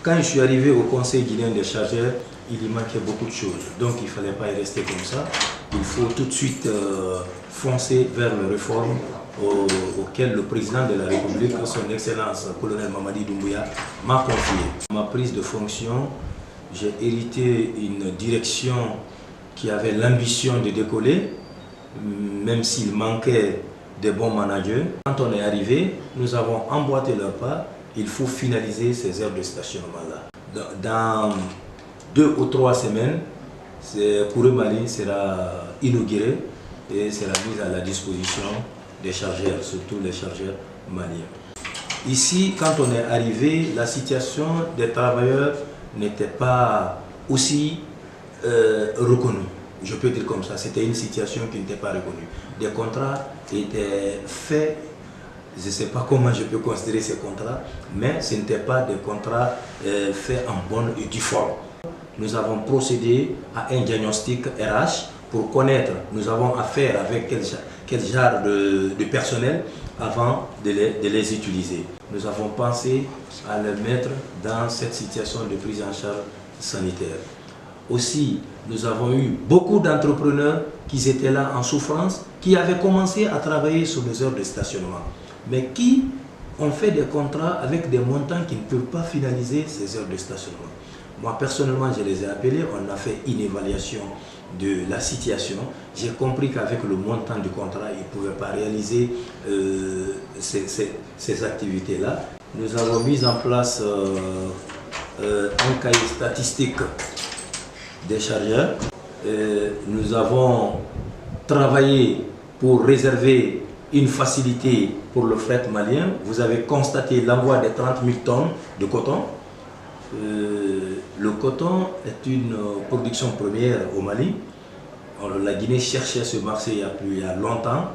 Quand je suis arrivé au Conseil guinéen des chargeurs, il y manquait beaucoup de choses. Donc il ne fallait pas y rester comme ça. Il faut tout de suite foncer vers les réformes auxquelles le président de la République, son Excellence, colonel Mamadi Doumbouya, m'a confié. Ma prise de fonction, j'ai hérité une direction qui avait l'ambition de décoller, même s'il manquait des bons managers. Quand on est arrivé, nous avons emboîté leur pas. Il faut finaliser ces aires de stationnement-là. Dans 2 ou 3 semaines, Kouré Mali sera inauguré et sera mis à la disposition des chargeurs, surtout les chargeurs maliens. Ici, quand on est arrivé, la situation des travailleurs n'était pas aussi reconnue. Je peux dire comme ça, c'était une situation qui n'était pas reconnue. Des contrats étaient faits, je ne sais pas comment je peux considérer ces contrats, mais ce n'étaient pas des contrats faits en bonne et due forme. Nous avons procédé à un diagnostic RH pour connaître, nous avons affaire avec quel genre de personnel avant de les utiliser. Nous avons pensé à les mettre dans cette situation de prise en charge sanitaire. Aussi, nous avons eu beaucoup d'entrepreneurs qui étaient là en souffrance, qui avaient commencé à travailler sur les heures de stationnement, mais qui ont fait des contrats avec des montants qui ne peuvent pas finaliser ces heures de stationnement. Moi, personnellement, je les ai appelés, on a fait une évaluation de la situation. J'ai compris qu'avec le montant du contrat, ils ne pouvaient pas réaliser ces activités-là. Nous avons mis en place un cahier statistique des chargeurs. Nous avons travaillé pour réserver une facilité pour le fret malien. Vous avez constaté l'envoi de 30 000 tonnes de coton. Le coton est une production première au Mali. La Guinée cherchait ce marché il y a longtemps.